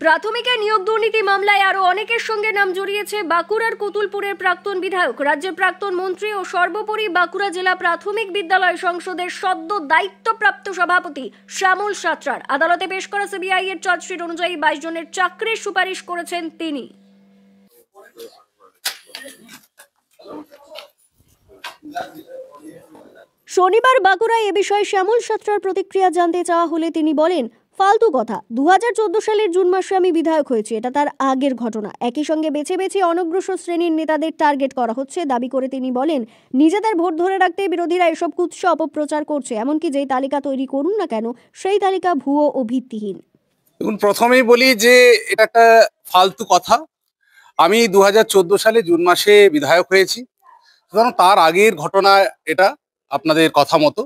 প্রাথমিকে নিয়োগ দুর্নীতি মামলায় আরো অনেকের সঙ্গে নাম জড়িয়েছে বাঁকুড়ার কুতুলপুরের প্রাক্তন বিধায়ক, রাজ্যের প্রাক্তন মন্ত্রী ও সর্বোপরি বাঁকুড়া জেলা প্রাথমিক বিদ্যালয় সংসদের সদ্য দায়িত্বপ্রাপ্ত সভাপতি শ্যামল সাঁতরার। আদালতে পেশ করা সিবিআই এর চার্জশিট অনুযায়ী 22 জনের চাকরির সুপারিশ করেছেন তিনি। শনিবার বাঁকুড়ায় এ বিষয়ে শ্যামল সাঁতরার প্রতিক্রিয়া জানতে চাওয়া হলে তিনি বলেন, ফালতু কথা। 2014 সালের জুন মাসে আমি বিধায়ক হয়েছি, এটা তার আগের ঘটনা। একই সঙ্গে বেছে বেছে অনগ্রসর শ্রেণীর নেতাদের টার্গেট করা হচ্ছে দাবি করে তিনি বলেন, নিজেদের ভোট ধরে রাখতে বিরোধীরা এসব কুৎসা অপপ্রচার করছে। এমনকি যেই তালিকা তৈরি করুন না কেন, সেই তালিকা ভুয়ো ও ভিত্তিহীন। দেখুন, প্রথমেই বলি যে এটা একটা ফালতু কথা। আমি 2014 সালে জুন মাসে বিধায়ক হয়েছি, সুতরাং তার আগের ঘটনা এটা আপনাদের কথা মতো।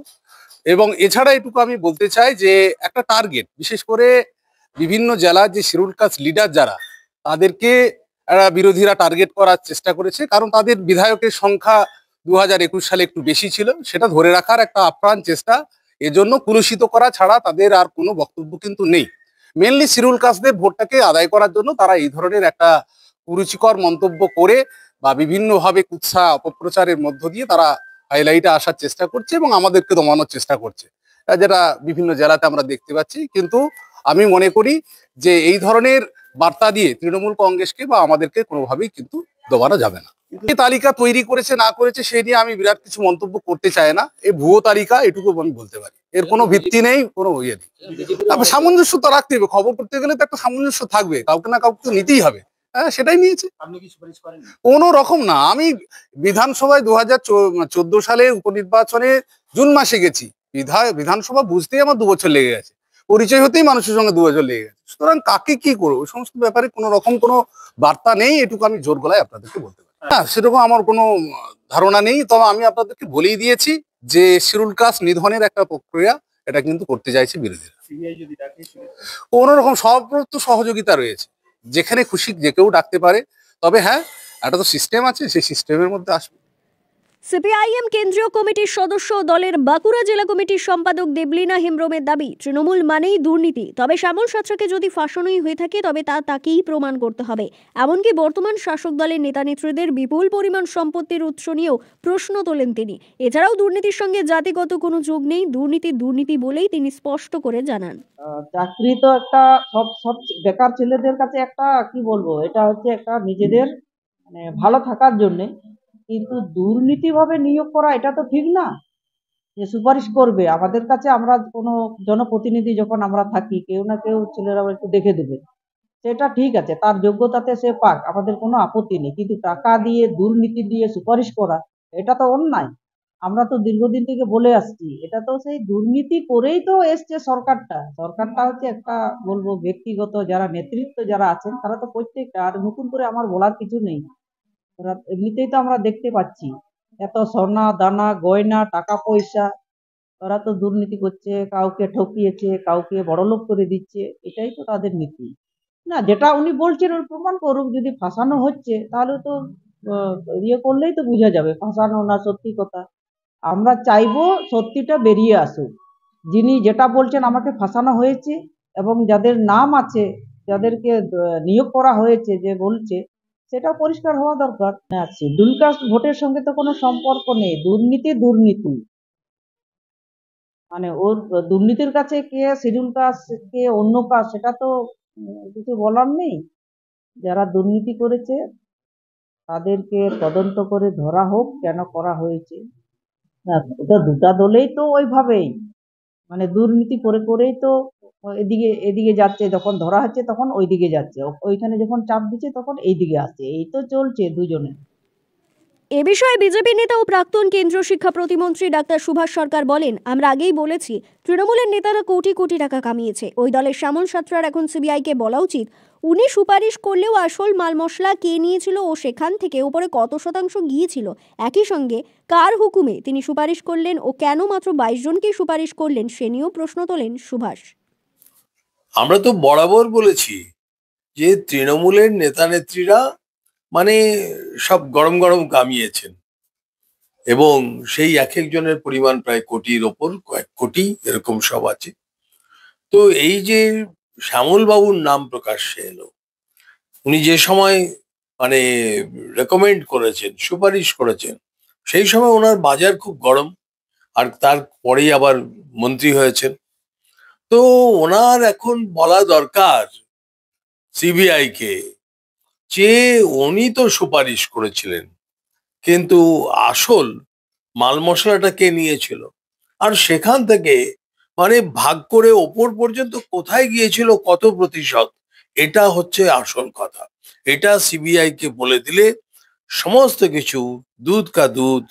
এবং এছাড়া এটুকু আমি বলতে চাই যে একটা টার্গেট, বিশেষ করে বিভিন্ন জেলার যে শিডিউল কাস্ট লিডার যারা, তাদেরকে বিরোধীরা টার্গেট করার চেষ্টা করেছে, কারণ তাদের বিধায়কের সংখ্যা 2021 সালে একটু বেশি ছিল। সেটা ধরে রাখার একটা আপ্রাণ চেষ্টা, এজন্য কুলুষিত করা ছাড়া তাদের আর কোনো বক্তব্য কিন্তু নেই। মেনলি শিডিউল কাস্টদের ভোটটাকে আদায় করার জন্য তারা এই ধরনের একটা কুরুচিকর মন্তব্য করে বা বিভিন্নভাবে কুৎসা অপপ্রচারের মধ্য দিয়ে তারা হাইলাইটে আসার চেষ্টা করছে এবং আমাদেরকে দমানোর চেষ্টা করছে, যেটা বিভিন্ন জেলাতে আমরা দেখতে পাচ্ছি। কিন্তু আমি মনে করি যে এই ধরনের বার্তা দিয়ে তৃণমূল কংগ্রেসকে বা আমাদেরকে কোনোভাবেই কিন্তু দমানো যাবে না। এই তালিকা তৈরি করেছে না করেছে সেই নিয়ে আমি বিরাট কিছু মন্তব্য করতে চাই না। এই ভুয়ো তালিকা, এটুকু আমি বলতে পারি, এর কোনো ভিত্তি নেই, কোনো ইয়ে নেই। তারপর সামঞ্জস্য তো রাখতে হবে, খবর করতে গেলে তো একটা সামঞ্জস্য থাকবে, কাউকে না কাউকে তো নিতেই হবে। হ্যাঁ, সেটাই নিয়েছে। কোনো রকম না, আমি বিধানসভায় 2014 সালে উপনির্বাচনে জুন মাসে গেছি। বিধানসভা বুঝতেই আমার 2 বছর লেগে গেছে, পরিচয় হতেই মানুষের সঙ্গে 2 বছর লেগে গেছে। সুতরাং কাকে কি করবো, ওই সমস্ত ব্যাপারে কোনো রকম কোনো বার্তা নেই, এটুকু আমি জোর গলায় আপনাদেরকে বলতে পারি। হ্যাঁ, সেরকম আমার কোনো ধারণা নেই। তবে আমি আপনাদেরকে বলেই দিয়েছি যে শিডিউল কাস্ট নিধনের একটা প্রক্রিয়া, এটা কিন্তু করতে চাইছে বিরোধীরা। কোনো রকম সব তো সহযোগিতা রয়েছে, যেখানে খুশি যে কেউ ডাকতে পারে। তবে হ্যাঁ, একটা তো সিস্টেম আছে, সেই সিস্টেমের মধ্যে আসবে। সিপিআইএম কেন্দ্রীয় কমিটির সদস্য দলের বাঁকুড়া জেলা কমিটির সম্পাদক দেবলীনা হেমব্রমের দাবি, তৃণমূল মানেই দুর্নীতি। তবে শ্যামল সাঁতরাকে যদি ফাঁসানোই হয়ে থাকে তবে তা তাকেই প্রমাণ করতে হবে। এমনকি বর্তমান শাসক দলের নেতা নেত্রীদের বিপুল পরিমাণ সম্পত্তির উৎস নিয়েও প্রশ্ন তোলেন তিনি। এছাড়াও দুর্নীতির সঙ্গে জাতিগত কোনো যোগ নেই, দুর্নীতি বলেই তিনি স্পষ্ট করে জানান। চাকরি তো একটা সব বেকার ছেলেদের কাছে একটা কি বলবো, এটা হচ্ছে একটা নিজেদের মানে ভালো থাকার জন্য। কিন্তু দুর্নীতি ভাবে নিয়োগ করা এটা তো ঠিক না। যে সুপারিশ করবে আমাদের কাছে, আমরা কোনো জনপ্রতিনিধি যখন আমরা থাকি, কেউ না কেউ ছেলেরা একটু দেখে দেবে, সেটা ঠিক আছে, তার যোগ্যতাতে সে পাক, আমাদের কোনো আপত্তি নেই। কিন্তু টাকা দিয়ে দুর্নীতি দিয়ে সুপারিশ করা, এটা তো অন্যায়। আমরা তো দীর্ঘদিন থেকে বলে আসছি, এটা তো সেই দুর্নীতি করেই তো এসছে সরকারটা হচ্ছে একটা বলবো ব্যক্তিগত যারা নেতৃত্ব যারা আছেন তারা তো প্রত্যেকটা, আর নতুন করে আমার বলার কিছু নেই। ওরা এমনিতেই তো আমরা দেখতে পাচ্ছি এত সোনা দানা গয়না টাকা পয়সা, ওরা তো দুর্নীতি করছে, কাউকে ঠকিয়েছে, কাউকে বড়লোক করে দিচ্ছে, এটাই তো তাদের নীতি। না, যেটা উনি বলছেন ওর প্রমাণ করুক। যদি ফাঁসানো হচ্ছে তাহলে তো ইয়ে করলেই তো বোঝা যাবে ফাঁসানো না সত্যি কথা। আমরা চাইবো সত্যিটা বেরিয়ে আসুক। যিনি যেটা বলছেন আমাকে ফাঁসানো হয়েছে, এবং যাদের নাম আছে, যাদেরকে নিয়োগ করা হয়েছে, যে বলছে সেটা পরিষ্কার হওয়া দরকার। শিডিউল কাস্ট ভোটের সঙ্গে তো কোনো সম্পর্ক নেই। দুর্নীতি মানে ওর দুর্নীতির কাছে কে শিডিউল কাস্ট কে অন্য কাস্ট, সেটা তো কিছু বলার নেই। যারা দুর্নীতি করেছে তাদেরকে তদন্ত করে ধরা হোক, কেন করা হয়েছে। না, ওটা দুটা দলেই তো ওইভাবেই মানে দুর্নীতি করেই তো এদিকে এদিকে যাচ্ছে, যখন ধরা হচ্ছে তখন ওইদিকে যাচ্ছে, ওইখানে যখন চাপ দিচ্ছে তখন এইদিকে আসছে, এই তো চলছে দুজনে। এ বিষয়ে বিজেপি নেতা ও প্রাক্তন কেন্দ্রীয় শিক্ষা প্রতিমন্ত্রী ডাক্তার সুভাষ সরকার বলেন, আমরা আগেই বলেছি তৃণমূলের নেতারা কোটি কোটি টাকা কামিয়েছে। ওই দলের শ্যামল সাঁতরার এখন সিবিআইকে বলা উচিত, উনি সুপারিশ করলেও আসল মাল মশলা কে নিয়েছিল ও সেখান থেকে উপরে কত শতাংশ গিয়েছিল, একই সঙ্গে কার হুকুমে তিনি সুপারিশ করলেন ও কেন মাত্র 22 জনকেই সুপারিশ করলেন সে নিয়েও প্রশ্ন তোলেন সুভাষ। আমরা তো বরাবর বলেছি যে তৃণমূলের নেতা নেত্রীরা মানে সব গরম গরম কামিয়েছেন, এবং সেই এক একজনের পরিমাণ প্রায় কোটির ওপর, কয়েক কোটি এরকম সব আছে। তো এই যে শ্যামল বাবুর নাম প্রকাশ্যে এলো, উনি যে সময় মানে রেকমেন্ড করেছেন, সুপারিশ করেছেন, সেই সময় ওনার বাজার খুব গরম, আর তারপরেই আবার মন্ত্রী হয়েছেন। তো ওনার এখন বলা দরকার সিবিআই কে, যে উনি তো সুপারিশ করেছিলেন, কিন্তু আসল মাল মশলাটা কে নিয়েছিল, আর সেখান থেকে মানে ভাগ করে ওপর পর্যন্ত কোথায় গিয়েছিল, কত প্রতিশত, এটা হচ্ছে আসল কথা। এটা সিবিআই কে বলে দিলে সমস্ত কিছু দুধ কা দুধ,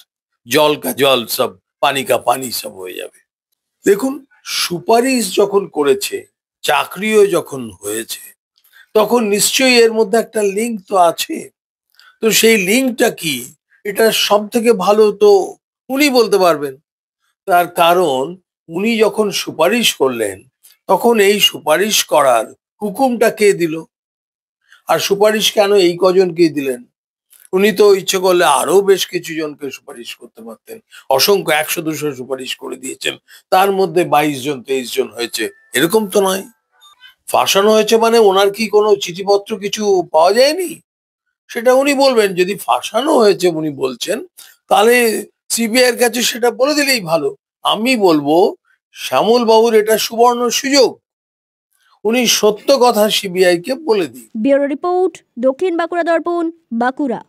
জল কা জল, সব পানি কা পানি সব হয়ে যাবে। দেখুন, সুপারিশ যখন করেছে, চাকরিও যখন হয়েছে, তখন নিশ্চয়ই এর মধ্যে একটা লিঙ্ক তো আছে। তো সেই লিঙ্কটা কি, এটা সব থেকে ভালো তো উনি বলতে পারবেন। তার কারণ উনি যখন সুপারিশ করলেন, তখন এই সুপারিশ করার হুকুমটা কে দিল, আর সুপারিশ কেন এই কজনকে দিলেন? উনি তো ইচ্ছে করলে আরো বেশ কিছু জনকে সুপারিশ করতে পারতেন। অসংখ্য 100-200 সুপারিশ করে দিয়েছেন, তার মধ্যে 22 জন 23 জন হয়েছে, এরকম তো নয়। ফাঁসানো হয়েছে মানে ওনার কি কোনো চিঠিপত্র কিছু পাওয়া যায়নি? সেটা উনি বলবেন। যদি ফাঁসানো হয়েছে উনি বলছেন, তাহলে সিবিআই এর কাছে সেটা বলে দিলেই ভালো। আমি বলবো শ্যামল বাবুর এটা সুবর্ণ সুযোগ, উনি সত্য কথা সিবিআই কে বলে দিন। ব্যুরো রিপোর্ট, দক্ষিণ বাঁকুড়া দর্পণ, বাঁকুড়া।